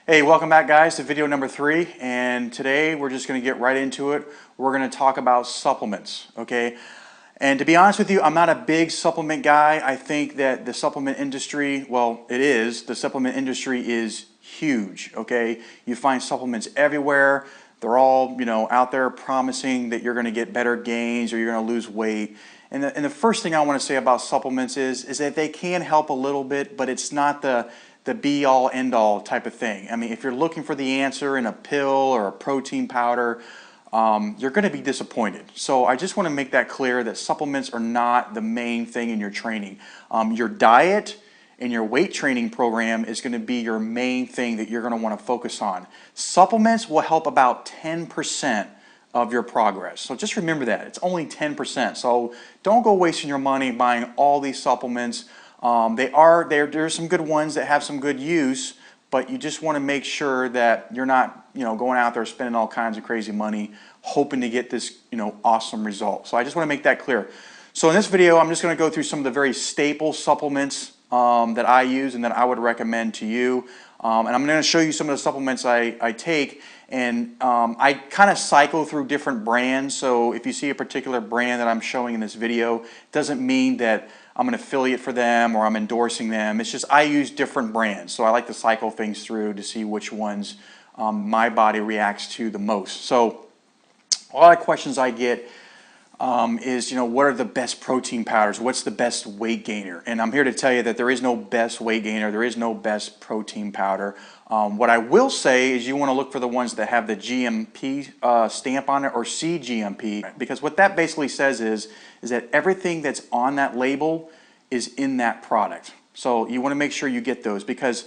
Hey, welcome back guys to video number 3, and today we're just going to get right into it. We're going to talk about supplements, okay? And to be honest with you, I'm not a big supplement guy. I think that the supplement industry, well, the supplement industry is huge, okay? You find supplements everywhere. They're all, out there promising that you're going to get better gains or you're going to lose weight. And the first thing I want to say about supplements is that they can help a little bit, but it's not the be-all, end-all type of thing. I mean, if you're looking for the answer in a pill or a protein powder, you're going to be disappointed. So I just want to make that clear that supplements are not the main thing in your training. Your diet and your weight training program is going to be your main thing that you're going to want to focus on. Supplements will help about 10% of your progress. So just remember that. It's only 10%. So don't go wasting your money buying all these supplements. There's some good ones that have some good use, but you just want to make sure that you're not, going out there spending all kinds of crazy money hoping to get this, awesome result. So I just want to make that clear. So in this video, I'm just going to go through some of the very staple supplements that I use and that I would recommend to you. And I'm going to show you some of the supplements I take. And I kind of cycle through different brands. So if you see a particular brand that I'm showing in this video, it doesn't mean that I'm an affiliate for them or I'm endorsing them. It's just I use different brands. So I like to cycle things through to see which ones my body reacts to the most. So a lot of questions I get is, what are the best protein powders? What's the best weight gainer? And I'm here to tell you that there is no best weight gainer. There is no best protein powder. What I will say is you want to look for the ones that have the GMP stamp on it or CGMP, because what that basically says is that everything that's on that label is in that product. So you want to make sure you get those, because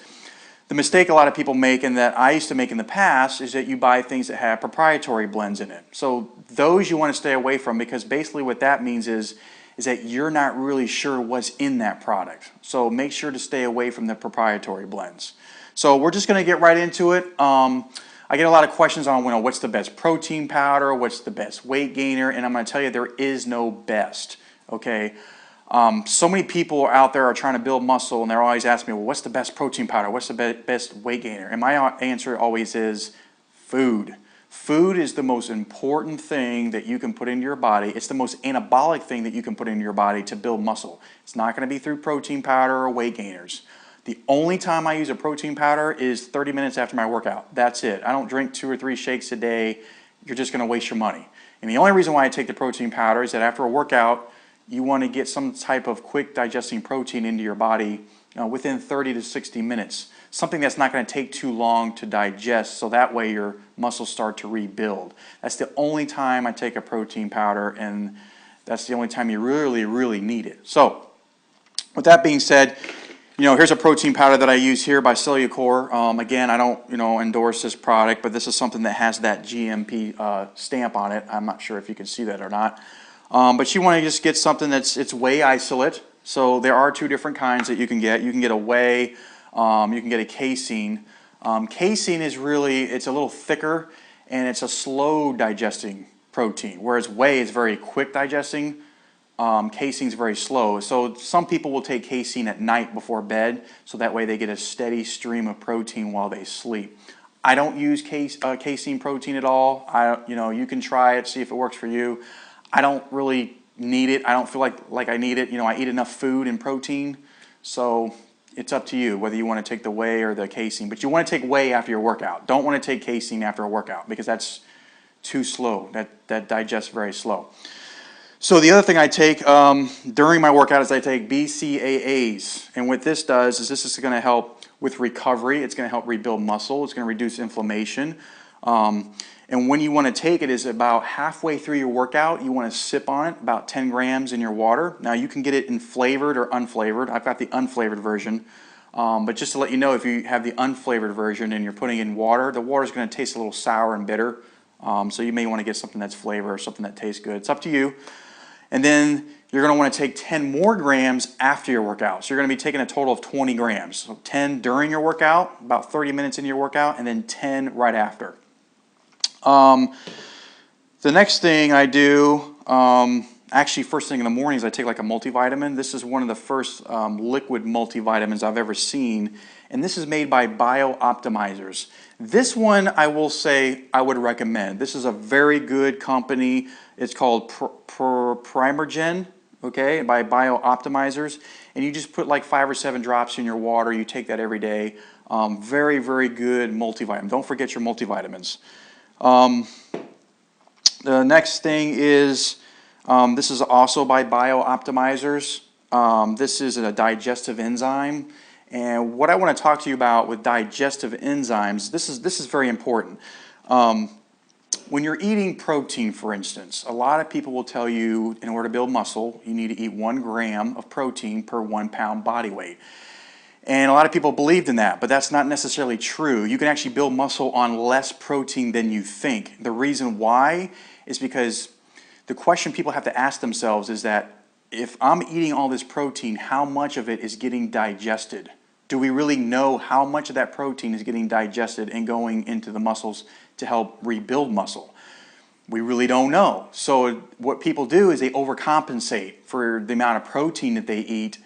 the mistake a lot of people make, and that I used to make in the past, is that you buy things that have proprietary blends in it. So those you want to stay away from, because basically what that means is that you're not really sure what's in that product. So make sure to stay away from the proprietary blends. So we're just going to get right into it. I get a lot of questions on what's the best protein powder, what's the best weight gainer, and I'm going to tell you there is no best, okay? So many people out there are trying to build muscle, and they're always asking me, well, what's the best protein powder? What's the best weight gainer? And my answer always is food. Food is the most important thing that you can put into your body. It's the most anabolic thing that you can put into your body to build muscle. It's not going to be through protein powder or weight gainers. The only time I use a protein powder is 30 minutes after my workout. That's it. I don't drink 2 or 3 shakes a day. You're just going to waste your money. And the only reason why I take the protein powder is that after a workout, you want to get some type of quick digesting protein into your body within 30 to 60 minutes. Something that's not going to take too long to digest, so that way your muscles start to rebuild. That's the only time I take a protein powder, and that's the only time you really, really need it. So with that being said, here's a protein powder that I use here by Cellucor. Again, I don't, endorse this product, but this is something that has that GMP stamp on it. I'm not sure if you can see that or not. But you want to just get something it's whey isolate. So there are 2 different kinds that you can get. You can get a whey, you can get a casein. Casein is it's a little thicker, and it's a slow digesting protein, whereas whey is very quick digesting. Casein is very slow. So some people will take casein at night before bed, so that way they get a steady stream of protein while they sleep. I don't use casein protein at all. You can try it, see if it works for you. I don't really need it. I don't feel like I need it. I eat enough food and protein, so it's up to you whether you want to take the whey or the casein. But you want to take whey after your workout. Don't want to take casein after a workout, because that's too slow. That digests very slow. So the other thing I take during my workout is I take BCAAs. And what this does is this is going to help with recovery. It's going to help rebuild muscle. It's going to reduce inflammation. And when you want to take it is about halfway through your workout. You want to sip on it, about 10 grams in your water. Now you can get it in flavored or unflavored. I've got the unflavored version. But just to let you know, if you have the unflavored version and you're putting in water, the water is going to taste a little sour and bitter. So you may want to get something that's flavored or something that tastes good. It's up to you. And then you're going to want to take 10 more grams after your workout. So you're going to be taking a total of 20 grams. So 10 during your workout, about 30 minutes into your workout, and then 10 right after. The next thing I do Actually, first thing in the mornings, I take like a multivitamin. This is one of the first liquid multivitamins I've ever seen, and this is made by Bio-Optimizers. This one, I will say, I would recommend. This is a very good company. It's called Primergen, okay, by Bio-Optimizers, and you just put like 5 or 7 drops in your water. You take that every day. Very, very good multivitamin. Don't forget your multivitamins. The next thing is, this is also by Bio-Optimizers. This is a digestive enzyme. And what I want to talk to you about with digestive enzymes, this is very important. When you're eating protein, for instance, a lot of people will tell you in order to build muscle, you need to eat 1 gram of protein per 1 pound body weight. And a lot of people believed in that, but that's not necessarily true. You can actually build muscle on less protein than you think. The reason why is because the question people have to ask themselves is that if I'm eating all this protein, how much of it is getting digested? Do we really know how much of that protein is getting digested and going into the muscles to help rebuild muscle? We really don't know. So what people do is they overcompensate for the amount of protein that they eat,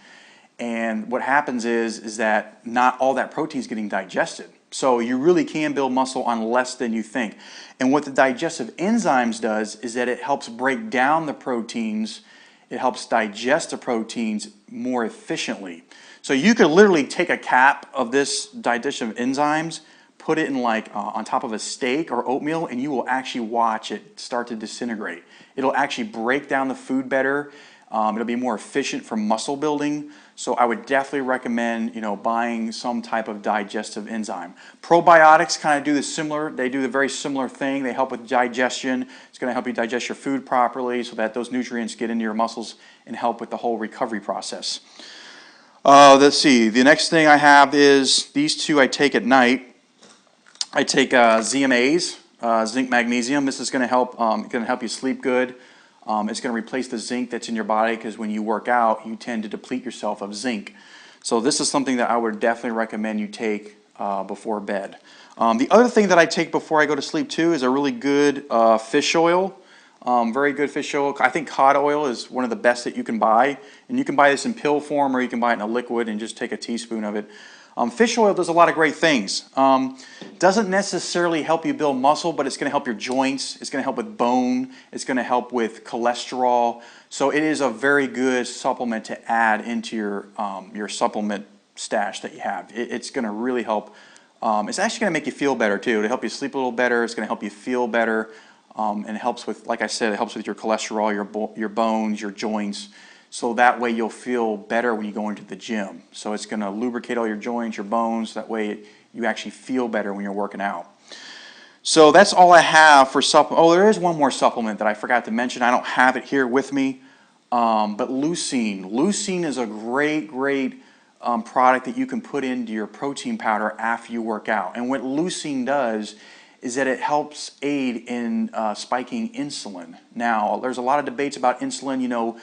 and what happens is that not all that protein is getting digested. So you really can build muscle on less than you think. And what the digestive enzymes does is that it helps break down the proteins. It helps digest the proteins more efficiently. So you could literally take a cap of this digestive enzymes, put it in like on top of a steak or oatmeal, and you will actually watch it start to disintegrate. It'll actually break down the food better. It'll be more efficient for muscle building. So I would definitely recommend, buying some type of digestive enzyme. Probiotics kind of do they do the very similar thing. They help with digestion. It's going to help you digest your food properly so that those nutrients get into your muscles and help with the whole recovery process. Let's see. The next thing I have is these two I take at night. I take ZMAs, Zinc Magnesium. This is going to help you sleep good. It's going to replace the zinc that's in your body because when you work out, you tend to deplete yourself of zinc. So this is something that I would definitely recommend you take before bed. The other thing that I take before I go to sleep too is a really good fish oil. Very good fish oil. I think cod oil is one of the best that you can buy. And you can buy this in pill form or you can buy it in a liquid and just take a teaspoon of it. Fish oil does a lot of great things. Doesn't necessarily help you build muscle, but it's going to help your joints. It's going to help with bone. It's going to help with cholesterol. So it is a very good supplement to add into your supplement stash that you have. It's going to really help. It's actually going to make you feel better too. To help you sleep a little better. It's going to help you feel better. And it helps with, like I said, it helps with your cholesterol, your bones, your joints. So that way you'll feel better when you go into the gym. So it's going to lubricate all your joints, your bones. That way you actually feel better when you're working out. So that's all I have for supplement. Oh, there is one more supplement that I forgot to mention. I don't have it here with me. But Leucine. Leucine is a great product that you can put into your protein powder after you work out. And what Leucine does is that it helps aid in spiking insulin. Now, there's a lot of debates about insulin.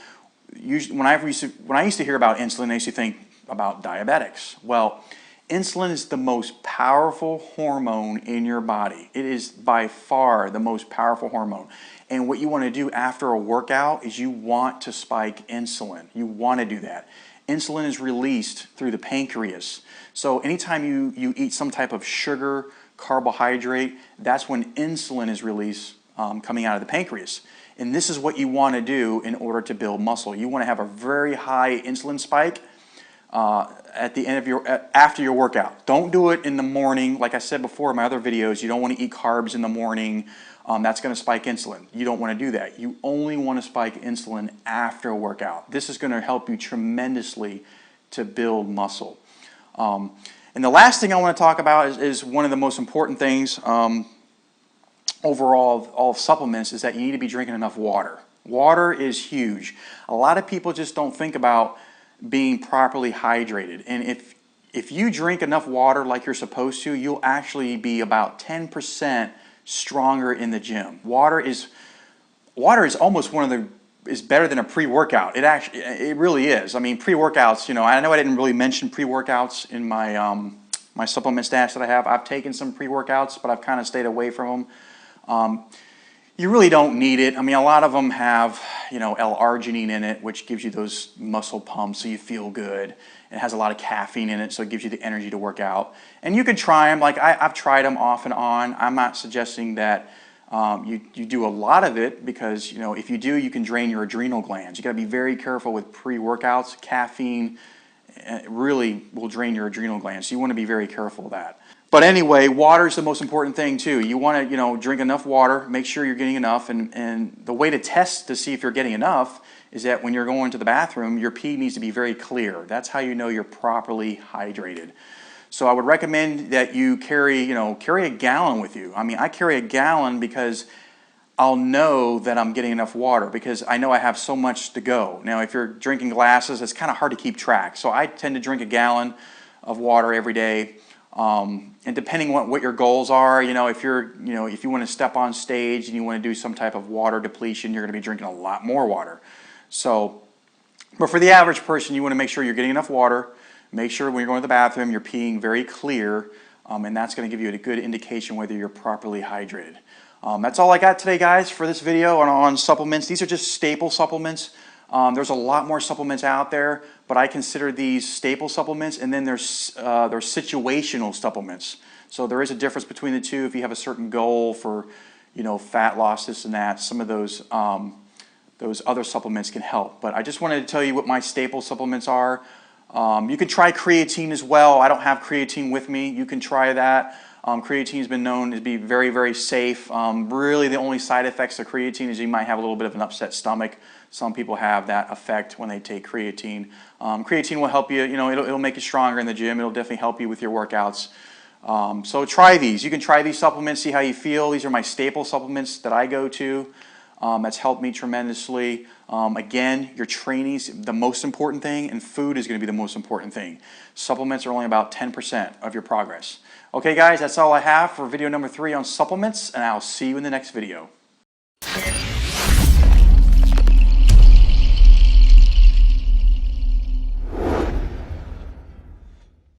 Usually, when I used to hear about insulin, I used to think about diabetics. Well, insulin is the most powerful hormone in your body. It is by far the most powerful hormone. And what you want to do after a workout is you want to spike insulin. You want to do that. Insulin is released through the pancreas. So anytime you eat some type of sugar, carbohydrate, that's when insulin is released coming out of the pancreas. And this is what you want to do in order to build muscle. You want to have a very high insulin spike at the end of after your workout. Don't do it in the morning. Like I said before in my other videos, you don't want to eat carbs in the morning. That's going to spike insulin. You don't want to do that. You only want to spike insulin after a workout. This is going to help you tremendously to build muscle. And the last thing I want to talk about is one of the most important things overall of all supplements is that you need to be drinking enough water. Water is huge. A lot of people just don't think about being properly hydrated. And if you drink enough water like you're supposed to, you'll actually be about 10% stronger in the gym. Water is almost is better than a pre-workout. It really is. I mean, pre-workouts, I know I didn't really mention pre-workouts in my my supplement stash that I have. I've taken some pre-workouts, but I've kind of stayed away from them. You really don't need it. I mean, a lot of them have, L-arginine in it, which gives you those muscle pumps so you feel good. It has a lot of caffeine in it, so it gives you the energy to work out. And you can try them. Like I've tried them off and on. I'm not suggesting that you do a lot of it because, if you do, you can drain your adrenal glands. You got to be very careful with pre-workouts. Caffeine really will drain your adrenal glands, so you want to be very careful of that. But anyway, water is the most important thing too. You want to, drink enough water, make sure you're getting enough, and the way to test to see if you're getting enough is that when you're going to the bathroom, your pee needs to be very clear. That's how you know you're properly hydrated. So I would recommend that you carry a gallon with you. I mean, I carry a gallon because I'll know that I'm getting enough water because I know I have so much to go. Now, if you're drinking glasses, it's kind of hard to keep track. So I tend to drink a gallon of water every day. And depending on what your goals are, if you want to step on stage and you want to do some type of water depletion, you're going to be drinking a lot more water. So, but for the average person, you want to make sure you're getting enough water. Make sure when you're going to the bathroom, you're peeing very clear, and that's going to give you a good indication whether you're properly hydrated. That's all I got today, guys, for this video on supplements. These are just staple supplements. There's a lot more supplements out there, but I consider these staple supplements, and then there's situational supplements. So there is a difference between the two. If you have a certain goal for, fat loss, this and that, some of those other supplements can help. But I just wanted to tell you what my staple supplements are. You can try creatine as well. I don't have creatine with me. You can try that. Creatine has been known to be very, very safe. Really, the only side effects of creatine is you might have a little bit of an upset stomach. Some people have that effect when they take creatine. Creatine will help you. It'll make you stronger in the gym. It'll definitely help you with your workouts. So try these. You can try these supplements, see how you feel. These are my staple supplements that I go to. That's helped me tremendously. Again, your training's the most important thing, and food is going to be the most important thing. Supplements are only about 10% of your progress. Okay, guys, that's all I have for video number 3 on supplements, and I'll see you in the next video.